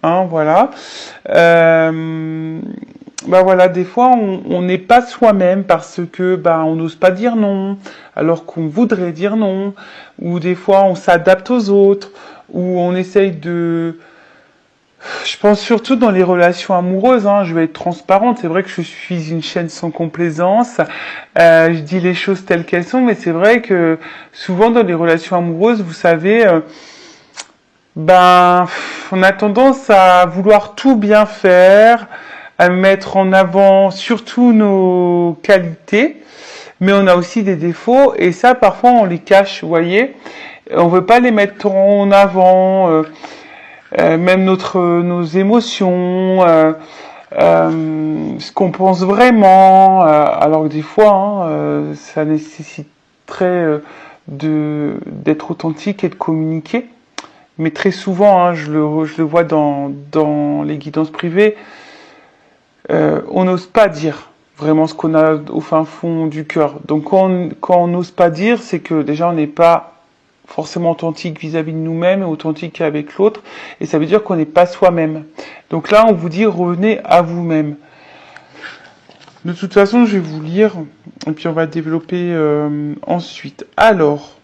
hein, voilà. Bah voilà, des fois on n'est pas soi-même parce que bah on n'ose pas dire non, alors qu'on voudrait dire non, ou des fois on s'adapte aux autres, ou on essaye de... Je pense surtout dans les relations amoureuses, hein, je vais être transparente, c'est vrai que je suis une chaîne sans complaisance, je dis les choses telles qu'elles sont, mais c'est vrai que souvent dans les relations amoureuses, vous savez, on a tendance à vouloir tout bien faire, à mettre en avant surtout nos qualités, mais on a aussi des défauts et ça parfois on les cache, vous voyez. On veut pas les mettre en avant, même nos émotions, ce qu'on pense vraiment, alors que des fois, hein, ça nécessiterait d'être authentique et de communiquer. Mais très souvent, hein, je le vois dans les guidances privées, on n'ose pas dire vraiment ce qu'on a au fin fond du cœur. Donc quand on n'ose pas dire, c'est que déjà on n'est pas forcément authentique vis-à-vis de nous-mêmes, authentique avec l'autre, et ça veut dire qu'on n'est pas soi-même. Donc là, on vous dit revenez à vous-même. De toute façon, je vais vous lire, et puis on va développer ensuite. Alors,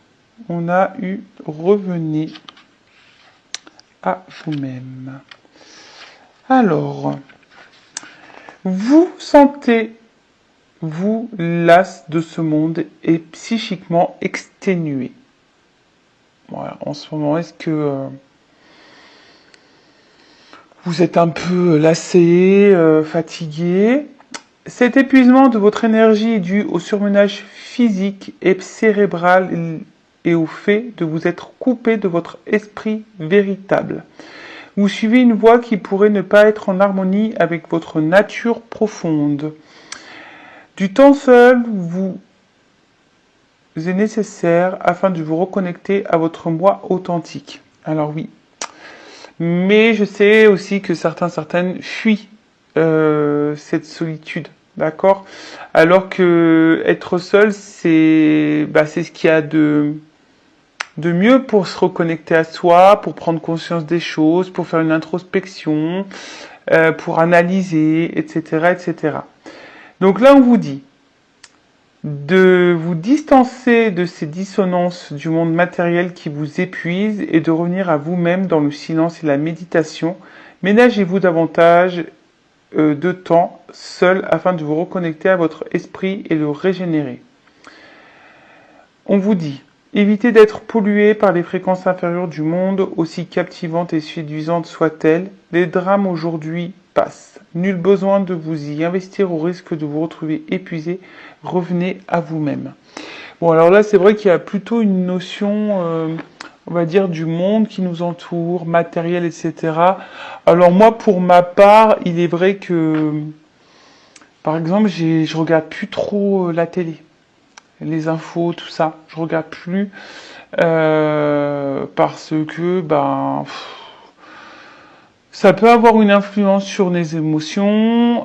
on a eu revenez à vous-même. Alors, vous sentez-vous las de ce monde et psychiquement exténué. Voilà, en ce moment, est-ce que vous êtes un peu lassé, fatigué? Cet épuisement de votre énergie est dû au surmenage physique et cérébral et au fait de vous être coupé de votre esprit véritable. Vous suivez une voie qui pourrait ne pas être en harmonie avec votre nature profonde. Du temps seul vous est nécessaire afin de vous reconnecter à votre moi authentique. Alors oui, mais je sais aussi que certaines fuient cette solitude, d'accord? Alors que être seul, c'est ce qu'il y a de mieux pour se reconnecter à soi, pour prendre conscience des choses, pour faire une introspection, pour analyser, etc., etc. Donc là, on vous dit de vous distancer de ces dissonances du monde matériel qui vous épuisent et de revenir à vous-même dans le silence et la méditation. Ménagez-vous davantage de temps seul afin de vous reconnecter à votre esprit et le régénérer. On vous dit, évitez d'être pollué par les fréquences inférieures du monde, aussi captivantes et séduisantes soient-elles. Les drames aujourd'hui passent. Nul besoin de vous y investir au risque de vous retrouver épuisé. Revenez à vous-même. Bon, alors là, c'est vrai qu'il y a plutôt une notion, on va dire, du monde qui nous entoure, matériel, etc. Alors moi, pour ma part, il est vrai que, par exemple, je regarde plus trop la télé, les infos, tout ça. Je regarde plus parce que, ça peut avoir une influence sur les émotions,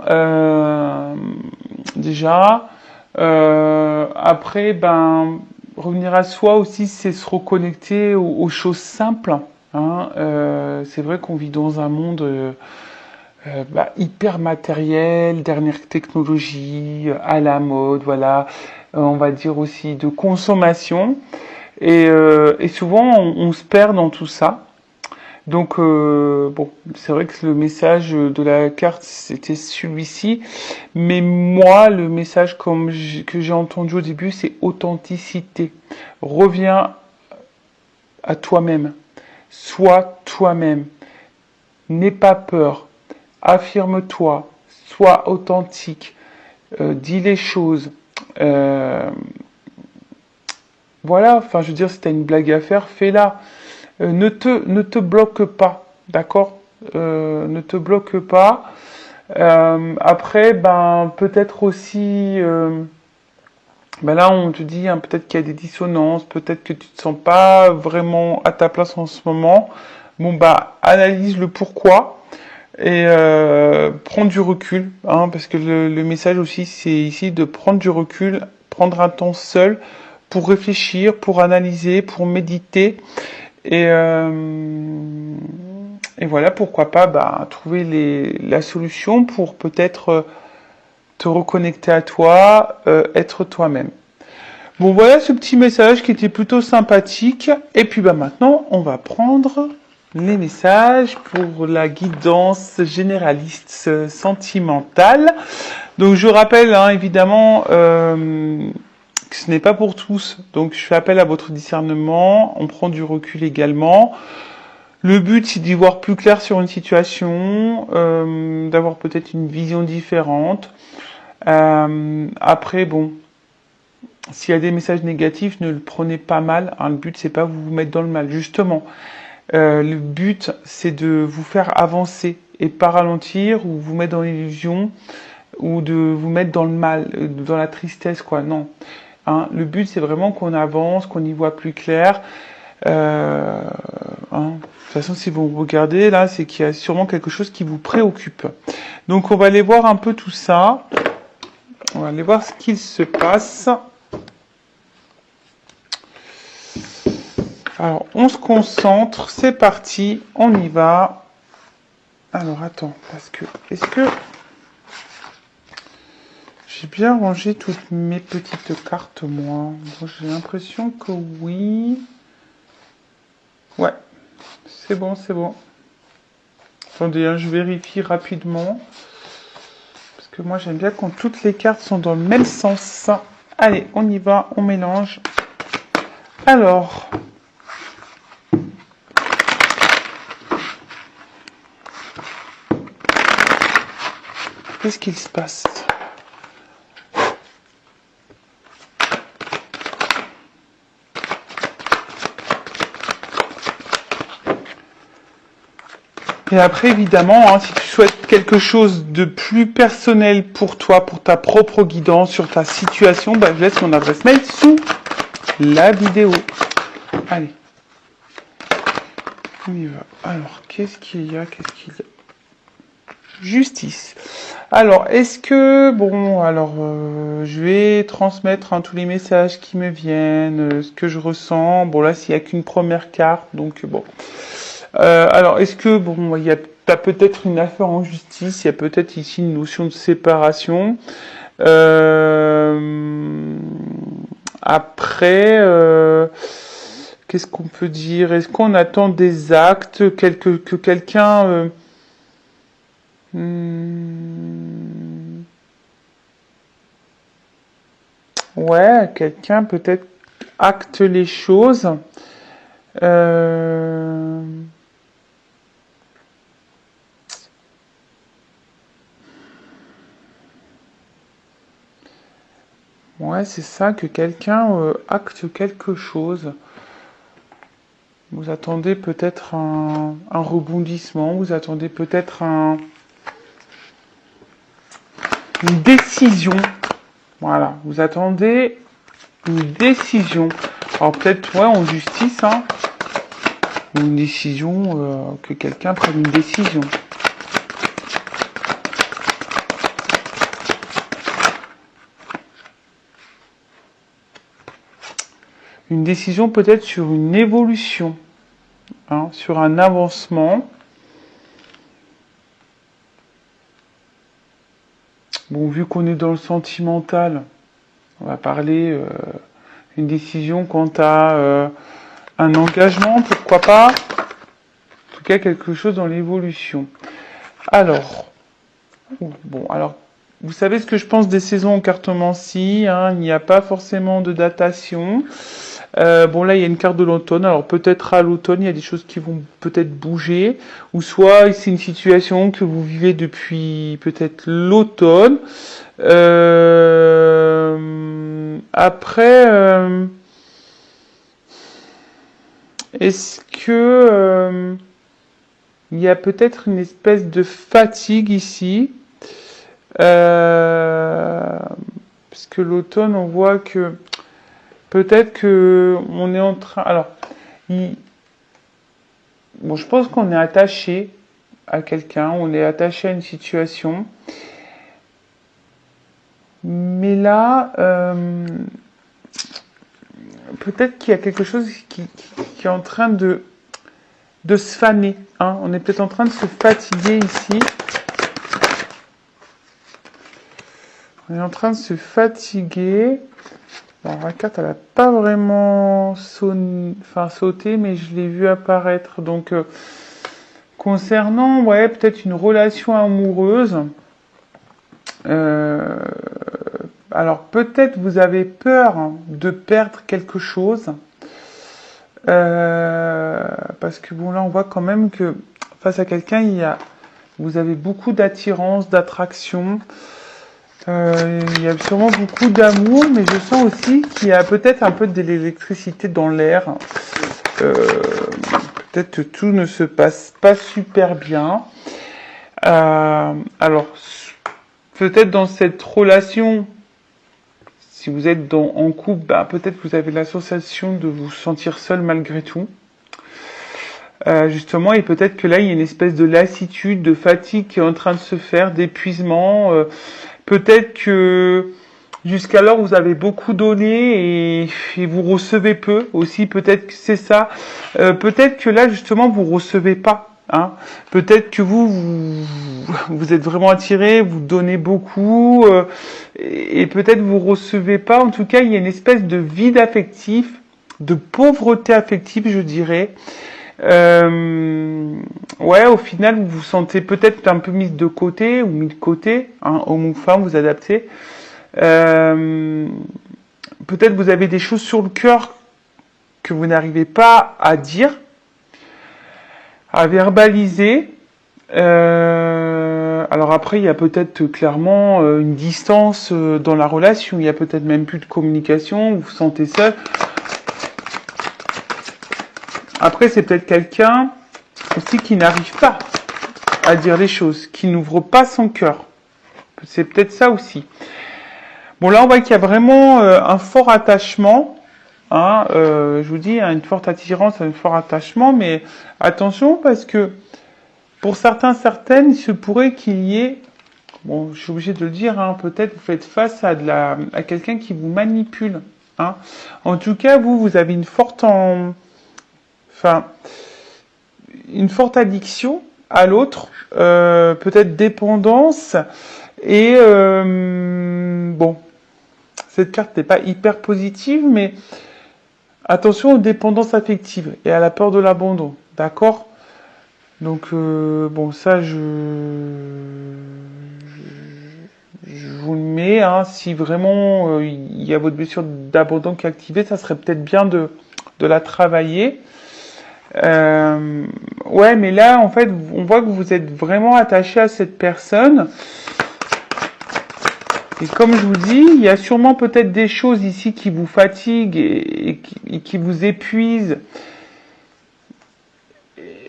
déjà. Après, revenir à soi aussi, c'est se reconnecter aux choses simples. Hein. C'est vrai qu'on vit dans un monde hyper matériel, dernière technologie, à la mode, voilà. On va dire aussi de consommation. Et souvent, on se perd dans tout ça. Donc, c'est vrai que le message de la carte, c'était celui-ci. Mais moi, le message que j'ai entendu au début, c'est authenticité. Reviens à toi-même. Sois toi-même. N'aie pas peur. Affirme-toi. Sois authentique. Dis les choses. Voilà, enfin, je veux dire, si tu as une blague à faire, fais-la. Ne te bloque pas, d'accord? Ne te bloque pas. Après, peut-être aussi, là, on te dit, hein, peut-être qu'il y a des dissonances, peut-être que tu te sens pas vraiment à ta place en ce moment. Bon, analyse le pourquoi et prends du recul, hein, parce que le message aussi, c'est ici de prendre du recul, prendre un temps seul pour réfléchir, pour analyser, pour méditer. Et Et voilà, pourquoi pas trouver la solution pour peut-être te reconnecter à toi, être toi-même. Bon, voilà ce petit message qui était plutôt sympathique. Et puis maintenant, on va prendre les messages pour la guidance généraliste sentimentale. Donc je rappelle évidemment que ce n'est pas pour tous. Donc je fais appel à votre discernement. On prend du recul également. Le but, c'est d'y voir plus clair sur une situation, d'avoir peut-être une vision différente. Après, bon, s'il y a des messages négatifs, ne le prenez pas mal. Le but, c'est pas vous mettre dans le mal. Justement, le but, c'est de vous faire avancer et pas ralentir ou vous mettre dans l'illusion ou de vous mettre dans le mal, dans la tristesse, quoi. Non. Le but, c'est vraiment qu'on avance, qu'on y voit plus clair. De toute façon, si vous regardez là, c'est qu'il y a sûrement quelque chose qui vous préoccupe. Donc, on va aller voir un peu tout ça. On va aller voir ce qu'il se passe. Alors, on se concentre. C'est parti. On y va. Alors, attends, parce que est-ce que j'ai bien rangé toutes mes petites cartes, moi? Bon, j'ai l'impression que oui. Ouais. C'est bon, c'est bon. Attendez, je vérifie rapidement. Parce que moi, j'aime bien quand toutes les cartes sont dans le même sens. Allez, on y va, on mélange. Alors. Qu'est-ce qu'il se passe? Et après, évidemment, si tu souhaites quelque chose de plus personnel pour toi, pour ta propre guidance sur ta situation, je laisse mon adresse mail sous la vidéo. Allez. On y va. Alors, qu'est-ce qu'il y a? Justice. Alors, est-ce que... Bon, alors, je vais transmettre tous les messages qui me viennent, ce que je ressens. Bon, là, s'il n'y a qu'une première carte, donc bon... alors, est-ce que, bon, il y a peut-être une affaire en justice, il y a peut-être ici une notion de séparation. Après, qu'est-ce qu'on peut dire? Est-ce qu'on attend des actes, que quelqu'un... ouais, quelqu'un peut-être acte les choses. Ouais, c'est ça, que quelqu'un acte quelque chose. Vous attendez peut-être un rebondissement, vous attendez peut-être une décision. Voilà, vous attendez une décision. Alors peut-être, ouais, en justice, une décision, que quelqu'un prenne une décision. Une décision peut-être sur une évolution, sur un avancement. Bon, vu qu'on est dans le sentimental, on va parler une décision quant à un engagement, pourquoi pas. En tout cas, quelque chose dans l'évolution. Alors, bon, alors, vous savez ce que je pense des saisons en cartomancie, il n'y a pas forcément de datation. Bon, là, il y a une carte de l'automne. Alors, peut-être à l'automne, il y a des choses qui vont peut-être bouger. Ou soit, c'est une situation que vous vivez depuis peut-être l'automne. Après, est-ce que il y a peut-être une espèce de fatigue ici? Parce que l'automne, on voit que peut-être que on est en train... Alors, bon, je pense qu'on est attaché à quelqu'un, on est attaché à une situation. Mais là, peut-être qu'il y a quelque chose qui est en train de de se faner. Hein. On est peut-être en train de se fatiguer ici. On est en train de se fatiguer. Alors, la carte, elle n'a pas vraiment sauté, mais je l'ai vu apparaître. Donc, concernant, ouais, peut-être une relation amoureuse. Alors, peut-être vous avez peur de perdre quelque chose. Parce que bon, là, on voit quand même que face à quelqu'un, vous avez beaucoup d'attirance, d'attraction. Il y a sûrement beaucoup d'amour, mais je sens aussi qu'il y a peut-être un peu de l'électricité dans l'air. Peut-être que tout ne se passe pas super bien. Alors, peut-être dans cette relation, si vous êtes en couple, bah, peut-être vous avez la sensation de vous sentir seul malgré tout. Justement, et peut-être que là, il y a une espèce de lassitude, de fatigue qui est en train de se faire, d'épuisement. Peut-être que jusqu'alors, vous avez beaucoup donné et vous recevez peu aussi. Peut-être que c'est ça. Peut-être que là, justement, vous recevez pas. Hein. Peut-être que vous êtes vraiment attiré, vous donnez beaucoup et peut-être vous recevez pas. En tout cas, il y a une espèce de vide affectif, de pauvreté affective, je dirais. Ouais, au final, vous vous sentez peut-être un peu mis de côté ou mis de côté, hein, homme ou femme, vous adaptez. Peut-être vous avez des choses sur le cœur que vous n'arrivez pas à dire, à verbaliser. Alors après, il y a peut-être clairement une distance dans la relation. Il y a peut-être même plus de communication. Vous vous sentez seul. Après, c'est peut-être quelqu'un aussi qui n'arrive pas à dire les choses, qui n'ouvre pas son cœur. C'est peut-être ça aussi. Bon, là, on voit qu'il y a vraiment un fort attachement. Hein, je vous dis, une forte attirance, un fort attachement, mais attention parce que pour certaines, il se pourrait qu'il y ait, bon, je suis obligé de le dire, hein, peut-être vous faites face à quelqu'un qui vous manipule. Hein. En tout cas, vous avez une forte addiction à l'autre, peut-être dépendance, et bon, cette carte n'est pas hyper positive, mais attention aux dépendances affectives et à la peur de l'abandon, d'accord? Donc, bon, ça, je vous le mets, hein, si vraiment il y a votre blessure d'abandon qui est activée, ça serait peut-être bien de la travailler. Ouais, mais là, en fait, on voit que vous êtes vraiment attaché à cette personne. Et comme je vous dis, il y a sûrement peut-être des choses ici qui vous fatiguent et qui vous épuisent.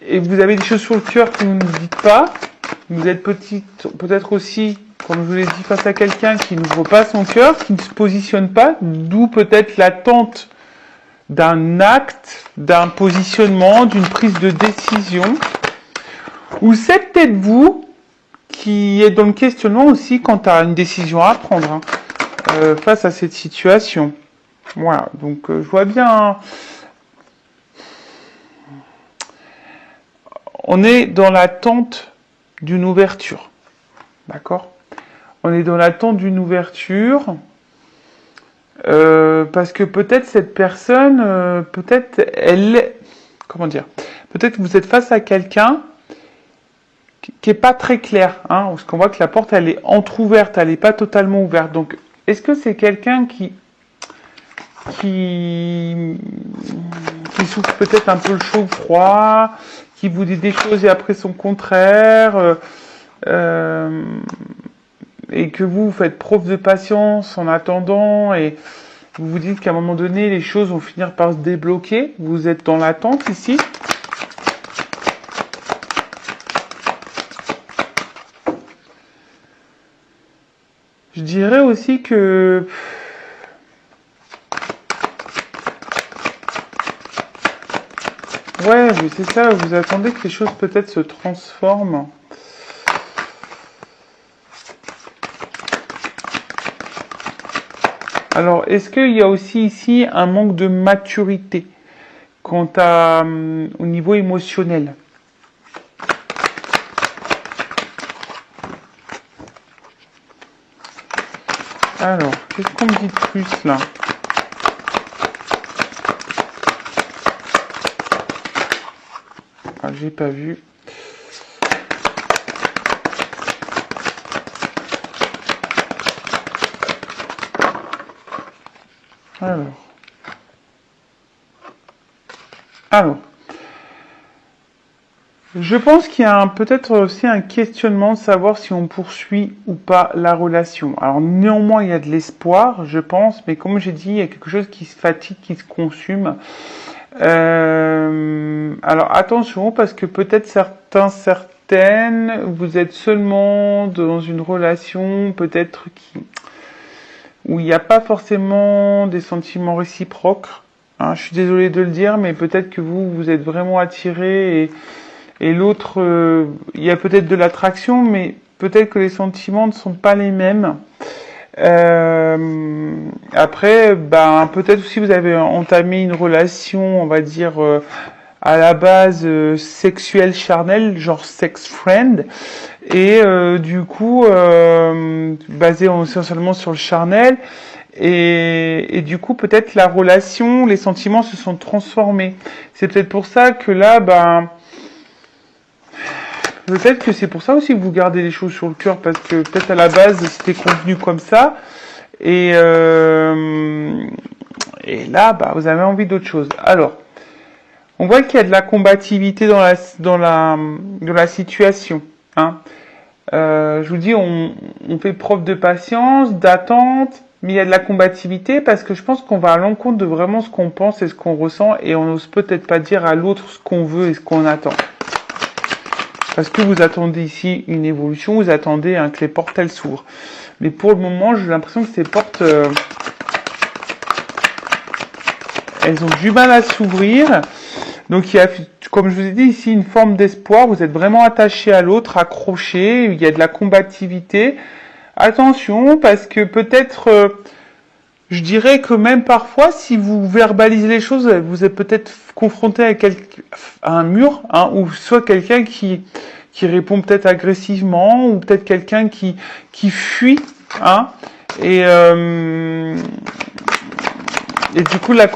Et vous avez des choses sur le cœur que vous ne dites pas. Vous êtes peut-être aussi, comme je vous l'ai dit, face à quelqu'un qui n'ouvre pas son cœur, qui ne se positionne pas, d'où peut-être l'attente d'un acte, d'un positionnement, d'une prise de décision. Ou c'est peut-être vous qui êtes dans le questionnement aussi quant à une décision à prendre hein, face à cette situation. Voilà, donc je vois bien... Hein, on est dans l'attente d'une ouverture. D'accord ? On est dans l'attente d'une ouverture parce que peut-être cette personne, peut-être elle... Comment dire ? Peut-être que vous êtes face à quelqu'un qui est pas très clair, hein, parce qu'on voit que la porte elle est entrouverte, elle n'est pas totalement ouverte. Donc, est-ce que c'est quelqu'un qui souffre peut-être un peu le chaud-froid, qui vous dit des choses et après son contraire, et que vous faites preuve de patience en attendant, et vous vous dites qu'à un moment donné, les choses vont finir par se débloquer. Vous êtes dans l'attente ici. Je dirais aussi que ouais, c'est ça, vous attendez que les choses peut-être se transforment. Alors, est-ce qu'il y a aussi ici un manque de maturité au niveau émotionnel. Alors, qu'est-ce qu'on me dit de plus là? Ah, j'ai pas vu. Alors, je pense qu'il y a peut-être aussi un questionnement de savoir si on poursuit ou pas la relation. Alors néanmoins, il y a de l'espoir, je pense, mais comme j'ai dit, il y a quelque chose qui se fatigue, qui se consume. Alors attention, parce que peut-être certaines, vous êtes seulement dans une relation, peut-être où il n'y a pas forcément des sentiments réciproques. Hein, je suis désolé de le dire, mais peut-être que vous êtes vraiment attiré et l'autre, il y a peut-être de l'attraction, mais peut-être que les sentiments ne sont pas les mêmes. Après, peut-être aussi vous avez entamé une relation, on va dire, à la base sexuelle charnelle, genre sex friend, et du coup, basé essentiellement sur le charnel. Et du coup, peut-être la relation, les sentiments se sont transformés. C'est peut-être pour ça que là, peut-être que c'est pour ça aussi que vous gardez les choses sur le cœur, parce que peut-être à la base, c'était convenu comme ça. Et là, vous avez envie d'autre chose. Alors, on voit qu'il y a de la combativité dans la situation. Hein. Je vous dis, on fait preuve de patience, d'attente, mais il y a de la combativité parce que je pense qu'on va à l'encontre de vraiment ce qu'on pense et ce qu'on ressent et on n'ose peut-être pas dire à l'autre ce qu'on veut et ce qu'on attend. Parce que vous attendez ici une évolution, vous attendez que les portes elles s'ouvrent. Mais pour le moment, j'ai l'impression que ces portes, elles ont du mal à s'ouvrir. Donc il y a, comme je vous ai dit ici, une forme d'espoir. Vous êtes vraiment attaché à l'autre, accroché. Il y a de la combativité. Attention, parce que peut-être, je dirais que même parfois, si vous verbalisez les choses, vous êtes peut-être confronté à un mur, hein, ou soit quelqu'un qui répond peut-être agressivement, ou peut-être quelqu'un qui fuit, hein, et du coup la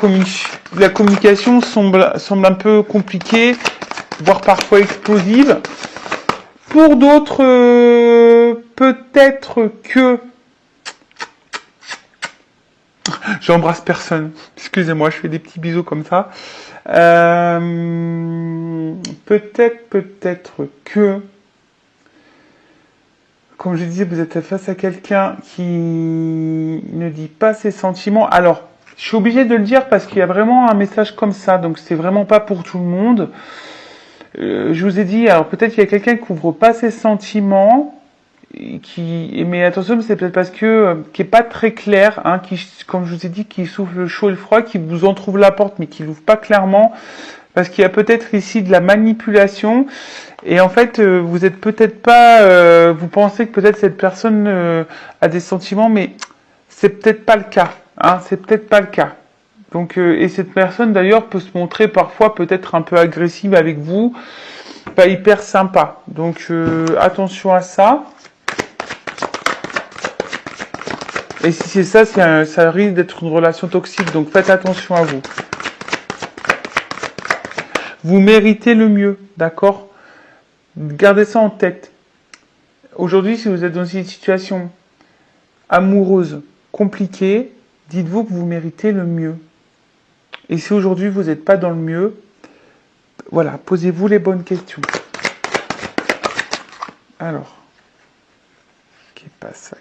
communication semble un peu compliquée, voire parfois explosive. Pour d'autres, peut-être que j'embrasse personne. Excusez-moi, je fais des petits bisous comme ça. Peut-être que, comme je disais, vous êtes face à quelqu'un qui ne dit pas ses sentiments. Alors, je suis obligée de le dire parce qu'il y a vraiment un message comme ça, donc c'est vraiment pas pour tout le monde. Je vous ai dit, alors peut-être qu'il y a quelqu'un qui couvre pas ses sentiments, mais attention, c'est peut-être parce que qui est pas très clair, hein, comme je vous ai dit, qui souffle le chaud et le froid, qui vous entrouvre la porte, mais qui l'ouvre pas clairement, parce qu'il y a peut-être ici de la manipulation. Et en fait, vous êtes peut-être pas, vous pensez que peut-être cette personne a des sentiments, mais c'est peut-être pas le cas. Hein, c'est peut-être pas le cas. Donc, et cette personne d'ailleurs peut se montrer parfois peut-être un peu agressive avec vous, pas hyper sympa. Donc attention à ça. Et si c'est ça, ça risque d'être une relation toxique. Donc faites attention à vous. Vous méritez le mieux, d'accord? Gardez ça en tête. Aujourd'hui, si vous êtes dans une situation amoureuse compliquée, dites-vous que vous méritez le mieux. Et si aujourd'hui vous n'êtes pas dans le mieux, voilà, posez-vous les bonnes questions. Alors, qui est pas ça.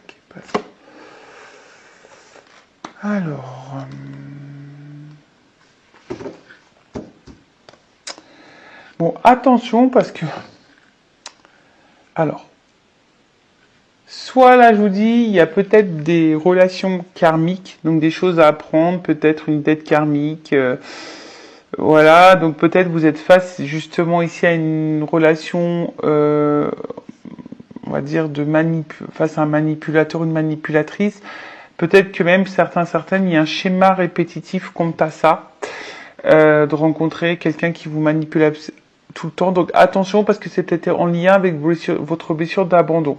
Alors, bon, attention parce que, alors, soit là je vous dis, il y a peut-être des relations karmiques, donc des choses à apprendre, peut-être une dette karmique, voilà, donc peut-être vous êtes face justement ici à une relation, on va dire, face à un manipulateur, une manipulatrice. Peut-être que même certaines, il y a un schéma répétitif quant à ça. de rencontrer quelqu'un qui vous manipule tout le temps. Donc attention parce que c'est peut-être en lien avec votre blessure d'abandon.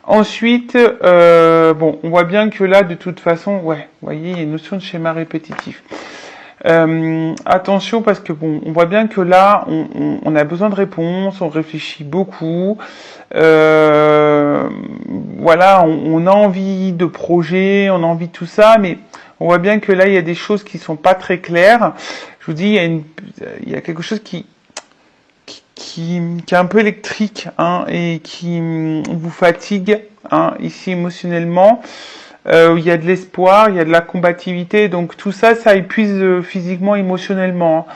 Ensuite, bon, on voit bien que là, de toute façon, ouais, vous voyez, il y a une notion de schéma répétitif. Attention parce que bon, on voit bien que là, on a besoin de réponses, on réfléchit beaucoup. Voilà, on a envie de projets, on a envie de tout ça, mais on voit bien que là, il y a des choses qui sont pas très claires. Je vous dis, il y a quelque chose qui est un peu électrique, hein, et qui vous fatigue, hein, ici émotionnellement. Il y a de l'espoir, il y a de la combativité, donc tout ça, ça épuise physiquement, émotionnellement.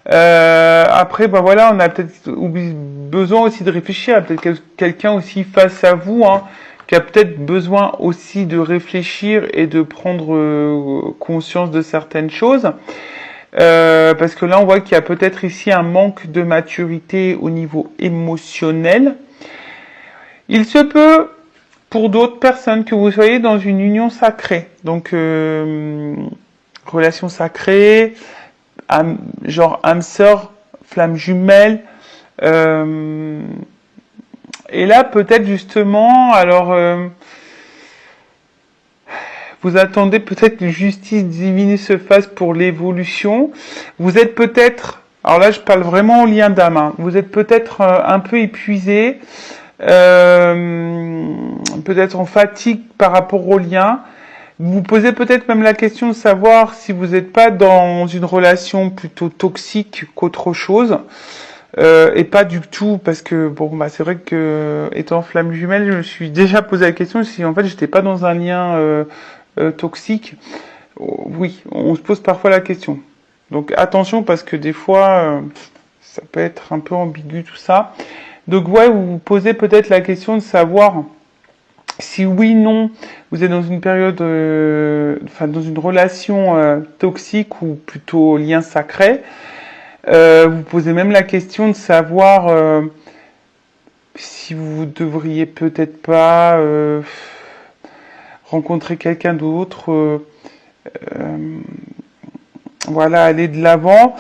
Après, ben voilà, on a peut-être besoin aussi de réfléchir, peut-être quelqu'un aussi face à vous, hein, qui a peut-être besoin aussi de réfléchir et de prendre conscience de certaines choses. Parce que là, on voit qu'il y a peut-être ici un manque de maturité au niveau émotionnel. Il se peut, pour d'autres personnes, que vous soyez dans une union sacrée. Donc, relation sacrée, genre âme sœur, flamme jumelle. Et là, peut-être justement, alors... vous attendez peut-être que justice divine se fasse pour l'évolution. Vous êtes peut-être, alors là je parle vraiment en lien d'âme, hein, vous êtes peut-être un peu épuisé, peut-être en fatigue par rapport au lien. Vous vous posez peut-être même la question de savoir si vous n'êtes pas dans une relation plutôt toxique qu'autre chose. Et pas du tout, parce que bon, bah c'est vrai que étant flamme jumelle, je me suis déjà posé la question si en fait j'étais pas dans un lien toxique. Oui, on se pose parfois la question. Donc attention parce que des fois ça peut être un peu ambigu tout ça. Donc ouais, vous vous posez peut-être la question de savoir si oui, non, vous êtes dans une période, enfin dans une relation toxique ou plutôt lien sacré. Vous posez même la question de savoir si vous devriez peut-être pas rencontrer quelqu'un d'autre, voilà, aller de l'avant.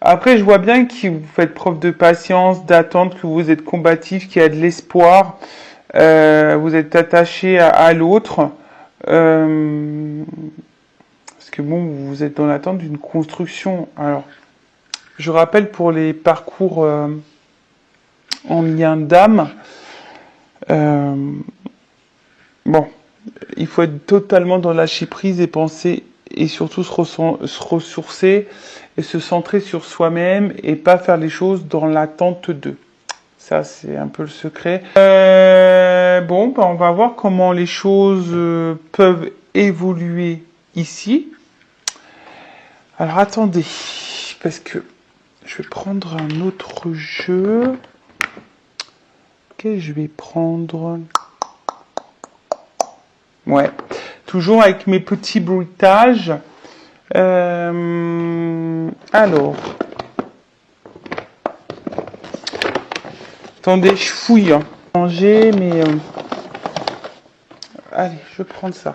Après, je vois bien que vous faites preuve de patience, d'attente, que vous êtes combatif, qu'il y a de l'espoir, vous êtes attaché à l'autre, parce que bon, vous êtes dans l'attente d'une construction. Alors, je rappelle pour les parcours en lien d'âme, bon, il faut être totalement dans lâcher prise et penser et surtout se ressourcer et se centrer sur soi-même et pas faire les choses dans l'attente d'eux. Ça, c'est un peu le secret. Bon, ben, on va voir comment les choses peuvent évoluer ici. Alors, attendez, parce que je vais prendre un autre jeu. Ok, je vais prendre... Ouais, toujours avec mes petits bruitages. Alors... Attendez, je fouille. Hein. Manger, mais... Allez, je vais prendre ça.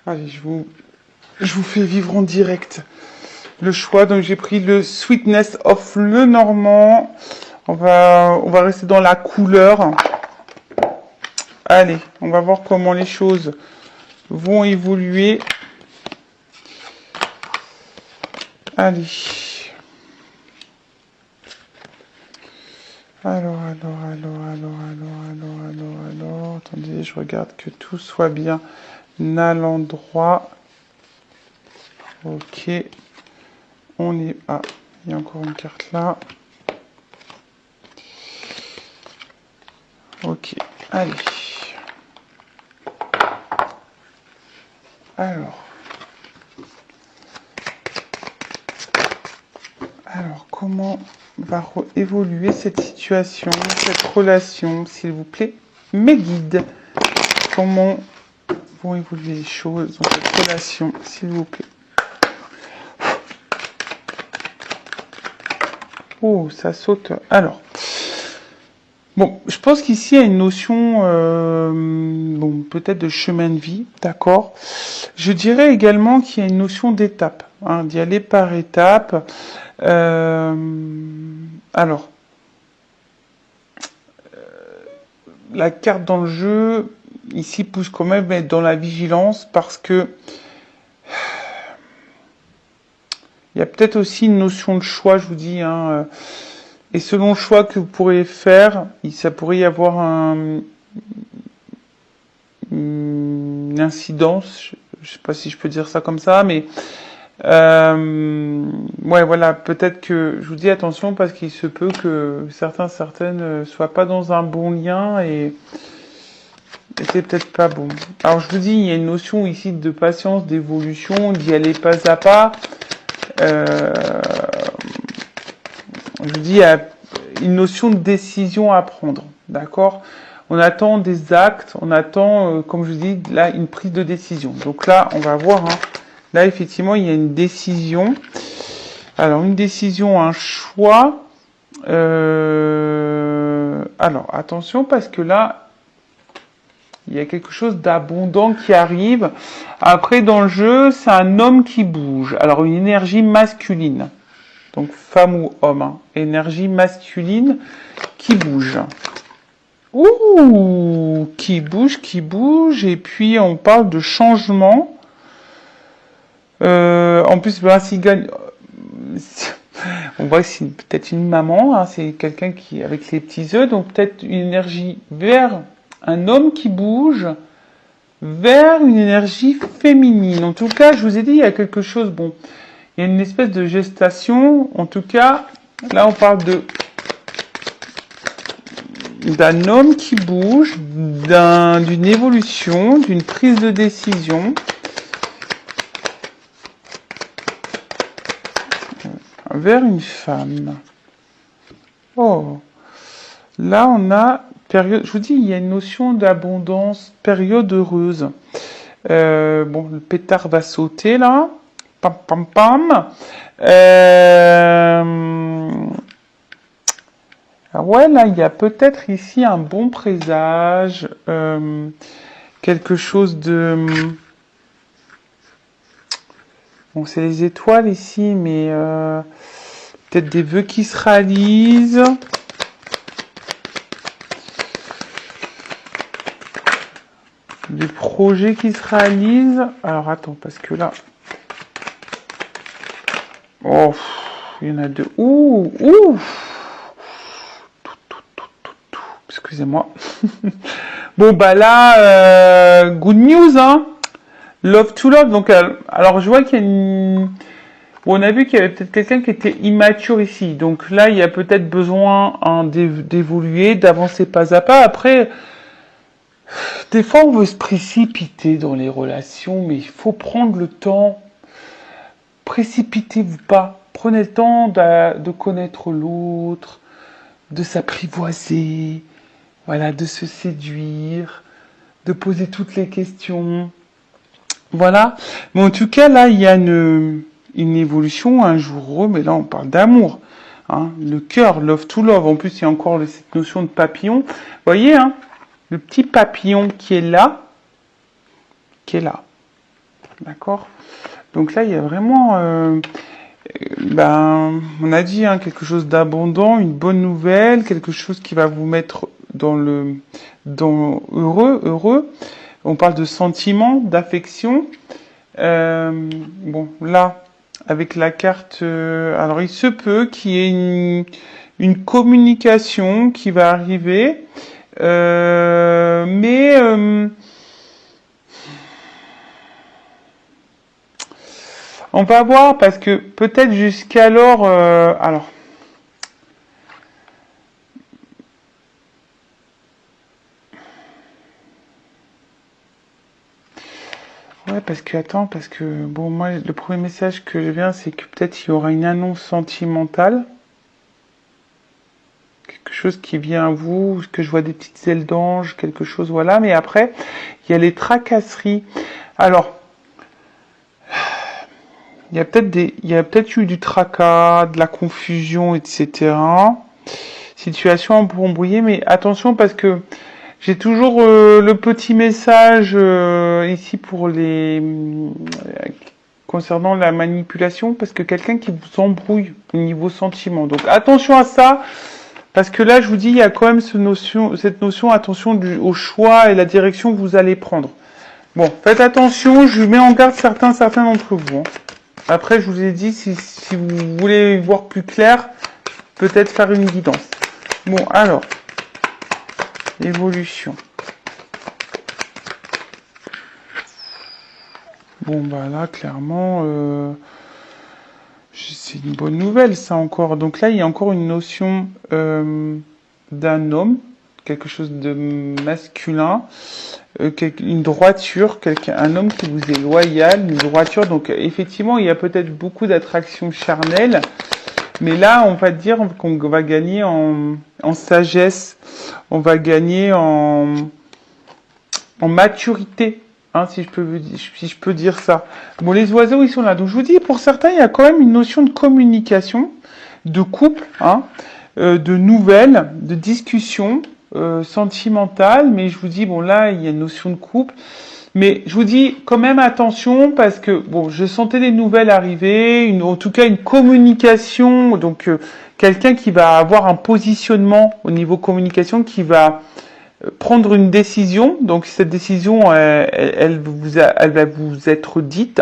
Allez, je vous fais vivre en direct le choix. Donc j'ai pris le Sweetness of Le Normand. On va rester dans la couleur. Allez, on va voir comment les choses vont évoluer. Allez. Alors. Attendez, je regarde que tout soit bien à l'endroit. Ok. On est... Ah, il y a encore une carte là. Ok, allez. Alors, comment va évoluer cette situation, cette relation, s'il vous plaît, mes guides? Comment vont évoluer les choses dans cette relation, s'il vous plaît? Oh, ça saute. Alors, Bon, je pense qu'ici il y a une notion, bon, peut-être de chemin de vie, d'accord. Je dirais également qu'il y a une notion d'étape, hein, d'y aller par étapes. Euh, alors, la carte dans le jeu, ici, pousse quand même à être dans la vigilance parce que il y a peut-être aussi une notion de choix, je vous dis, hein, et selon le choix que vous pourrez faire, ça pourrait y avoir une incidence, je sais pas si je peux dire ça comme ça, mais ouais, voilà, peut-être que je vous dis attention parce qu'il se peut que certaines ne soient pas dans un bon lien et c'est peut-être pas bon. Alors je vous dis, il y a une notion ici de patience, d'évolution, d'y aller pas à pas. Euh, je vous dis, il y a une notion de décision à prendre, d'accord? On attend des actes, on attend, comme je vous dis, là, une prise de décision. Donc là, on va voir, hein, là, effectivement, il y a une décision. Alors, une décision, un choix. Alors, attention, parce que là, il y a quelque chose d'abondant qui arrive. Après, dans le jeu, c'est un homme qui bouge. Alors, une énergie masculine. Donc, femme ou homme. Hein. Énergie masculine qui bouge. Ouh, qui bouge. Et puis, on parle de changement. En plus, ben, s'il gagne... On voit que c'est peut-être une maman, hein, c'est quelqu'un qui avec les petits œufs, donc peut-être une énergie vers un homme qui bouge, vers une énergie féminine. En tout cas, je vous ai dit, il y a quelque chose, bon, il y a une espèce de gestation. En tout cas, là, on parle d'un homme qui bouge, d'une évolution, d'une prise de décision. Vers une femme. Oh, là on a période. Je vous dis, il y a une notion d'abondance, période heureuse. Bon, le pétard va sauter là. Pam pam pam. Ouais, là il y a peut-être ici un bon présage, quelque chose de. Bon, c'est les étoiles ici, mais peut-être des vœux qui se réalisent. Des projets qui se réalisent. Alors, attends, parce que là... Oh, il y en a deux. Ouh. Excusez-moi. Bon, bah là, good news, hein. Love to love. Donc, alors, je vois qu'il y a une... Bon, on a vu qu'il y avait peut-être quelqu'un qui était immature ici. Donc là, il y a peut-être besoin hein, d'évoluer, d'avancer pas à pas. Après, des fois, on veut se précipiter dans les relations, mais il faut prendre le temps. Précipitez-vous pas. Prenez le temps de connaître l'autre, de s'apprivoiser, voilà, de se séduire, de poser toutes les questions. Voilà. Mais en tout cas, là, il y a une évolution, un jour heureux, mais là, on parle d'amour. Hein, le cœur, love to love. En plus, il y a encore cette notion de papillon. Vous voyez, hein, le petit papillon qui est là. D'accord? Donc là, il y a vraiment, on a dit, hein, quelque chose d'abondant, une bonne nouvelle, quelque chose qui va vous mettre dans heureux. On parle de sentiments, d'affection. Bon, là, avec la carte, alors il se peut qu'il y ait une communication qui va arriver, mais on va voir parce que peut-être jusqu'alors, alors. Ouais, parce que bon, moi, le premier message que je viens, c'est que peut-être il y aura une annonce sentimentale, quelque chose qui vient à vous, que je vois des petites ailes d'ange, quelque chose, voilà. Mais après, il y a les tracasseries. Alors, il y a peut-être eu du tracas, de la confusion, etc. situation un peu embrouillée, mais attention parce que j'ai toujours le petit message ici pour les concernant la manipulation, parce que quelqu'un qui vous embrouille au niveau sentiment. Donc attention à ça, parce que là je vous dis, il y a quand même cette notion, attention au choix et la direction que vous allez prendre. Bon, faites attention, je mets en garde certains d'entre vous. Hein. Après, je vous ai dit, si vous voulez voir plus clair, peut-être faire une guidance. Bon, alors, évolution. Bon, bah là, clairement, c'est une bonne nouvelle, ça encore. Donc là, il y a encore une notion d'un homme, quelque chose de masculin, une droiture, un homme qui vous est loyal, une droiture. Donc effectivement, il y a peut-être beaucoup d'attraction charnelle, mais là, on va dire qu'on va gagner en sagesse, on va gagner en maturité. Hein, si je peux dire ça. Bon, les oiseaux, ils sont là. Donc, je vous dis, pour certains, il y a quand même une notion de communication, de couple, hein, de nouvelles, de discussion sentimentale. Mais je vous dis, bon, là, il y a une notion de couple. Mais je vous dis quand même attention parce que, bon, je sentais des nouvelles arriver, en tout cas une communication. Donc, quelqu'un qui va avoir un positionnement au niveau communication, qui va prendre une décision, donc cette décision, elle va vous être dite,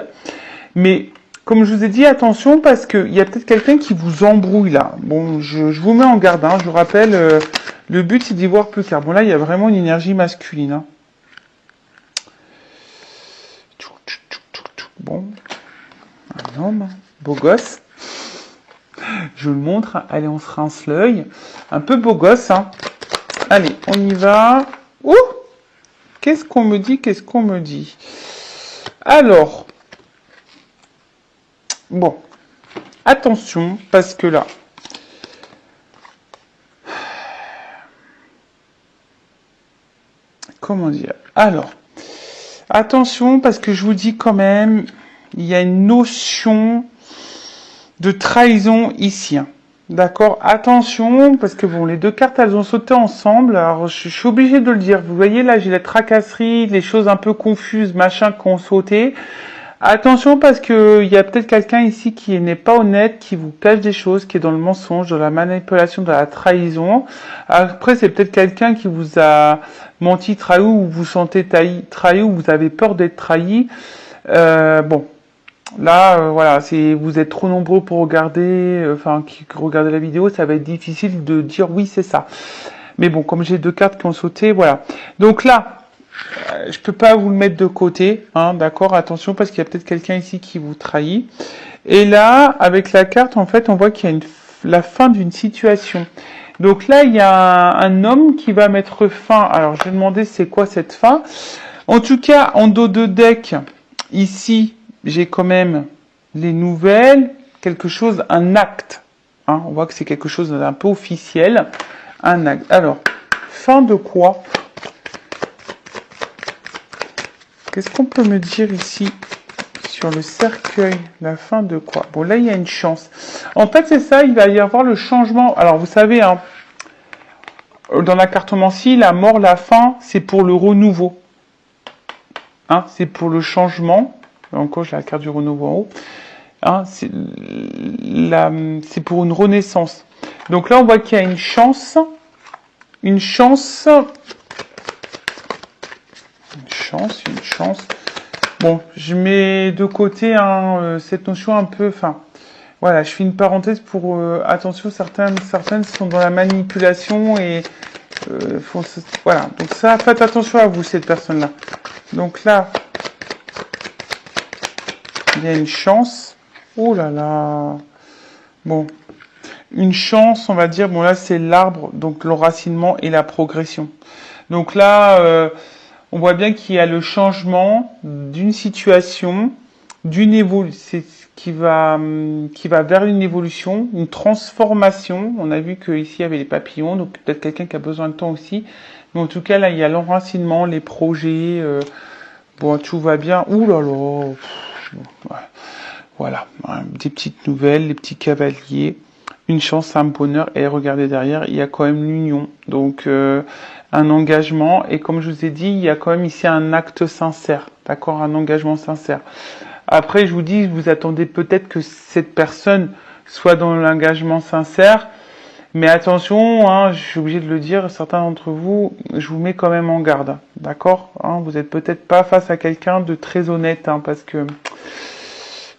mais comme je vous ai dit, attention parce qu'il y a peut-être quelqu'un qui vous embrouille là. Bon, je vous mets en garde, hein, je vous rappelle, le but c'est d'y voir plus clair. Bon là, il y a vraiment une énergie masculine. Hein. Bon, un homme, beau gosse. Je vous le montre, allez, on se rince l'œil. Un peu beau gosse, hein. Allez, on y va. Ouh! Qu'est-ce qu'on me dit? Alors, bon, attention, parce que là, comment dire? Alors, attention, parce que je vous dis quand même, il y a une notion de trahison ici. Hein. D'accord, attention, parce que bon, les deux cartes, elles ont sauté ensemble. Alors, je suis obligée de le dire. Vous voyez, là, j'ai la tracasserie, les choses un peu confuses, machin, qui ont sauté. Attention, parce que il y a peut-être quelqu'un ici qui n'est pas honnête, qui vous cache des choses, qui est dans le mensonge, dans la manipulation, dans la trahison. Après, c'est peut-être quelqu'un qui vous a menti, trahi, ou vous sentez trahi, ou vous avez peur d'être trahi. Bon. Là, voilà, vous êtes trop nombreux pour regarder, qui regardez la vidéo, ça va être difficile de dire oui, c'est ça. Mais bon, comme j'ai deux cartes qui ont sauté, voilà. Donc là, je peux pas vous le mettre de côté, hein, d'accord, attention, parce qu'il y a peut-être quelqu'un ici qui vous trahit. Et là, avec la carte, en fait, on voit qu'il y a la fin d'une situation. Donc là, il y a un homme qui va mettre fin. Alors, je vais demander c'est quoi cette fin. En tout cas, en dos de deck, ici, j'ai quand même les nouvelles, quelque chose, un acte. Hein, on voit que c'est quelque chose d'un peu officiel. Un acte. Alors, fin de quoi? Qu'est-ce qu'on peut me dire ici sur le cercueil? La fin de quoi? Bon, là, il y a une chance. En fait, c'est ça, il va y avoir le changement. Alors, vous savez, hein, dans la cartomancie, la mort, la fin, c'est pour le renouveau. Hein, c'est pour le changement. Encore, j'ai la carte du renouveau en haut. Hein, c'est pour une renaissance. Donc là, on voit qu'il y a une chance. Une chance. Bon, je mets de côté cette notion un peu... Enfin, voilà, je fais une parenthèse pour... attention, certaines sont dans la manipulation et... voilà, donc ça, faites attention à vous, cette personne-là. Donc là... Il y a une chance. Oh là là. Bon. Une chance, on va dire. Bon, là, c'est l'arbre. Donc, l'enracinement et la progression. Donc là, on voit bien qu'il y a le changement d'une situation, d'une évolution, qui va vers une évolution, une transformation. On a vu qu'ici, il y avait les papillons. Donc, peut-être quelqu'un qui a besoin de temps aussi. Mais en tout cas, là, il y a l'enracinement, les projets. Bon, tout va bien. Ouh là là. Voilà, des petites nouvelles, les petits cavaliers, une chance, un bonheur. Et regardez derrière, il y a quand même l'union. Donc, un engagement. Et comme je vous ai dit, il y a quand même ici un acte sincère. D'accord? Un engagement sincère. Après, je vous dis, vous attendez peut-être que cette personne soit dans l'engagement sincère. Mais attention, hein, je suis obligé de le dire, certains d'entre vous, je vous mets quand même en garde. D'accord? Hein, vous êtes peut-être pas face à quelqu'un de très honnête. Hein, parce que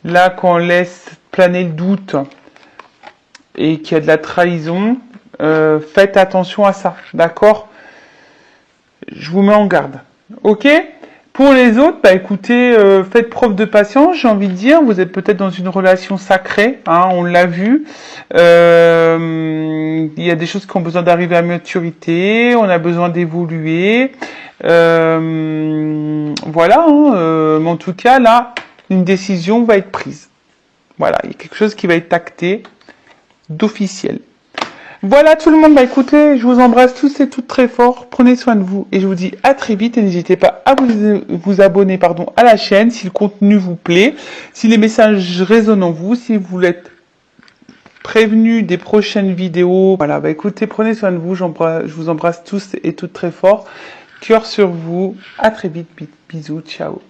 là, quand on laisse planer le doute et qu'il y a de la trahison, faites attention à ça. D'accord? Je vous mets en garde. Ok? Pour les autres, bah écoutez, faites preuve de patience, j'ai envie de dire. Vous êtes peut-être dans une relation sacrée, hein, on l'a vu. Il y a des choses qui ont besoin d'arriver à maturité, on a besoin d'évoluer. Voilà, hein, mais en tout cas, là, une décision va être prise. Voilà, il y a quelque chose qui va être acté d'officiel. Voilà tout le monde, bah écoutez, je vous embrasse tous et toutes très fort, prenez soin de vous et je vous dis à très vite et n'hésitez pas à vous abonner à la chaîne si le contenu vous plaît, si les messages résonnent en vous, si vous voulez être prévenu des prochaines vidéos. Voilà, bah écoutez, prenez soin de vous, je vous embrasse tous et toutes très fort, cœur sur vous, à très vite, bisous, ciao.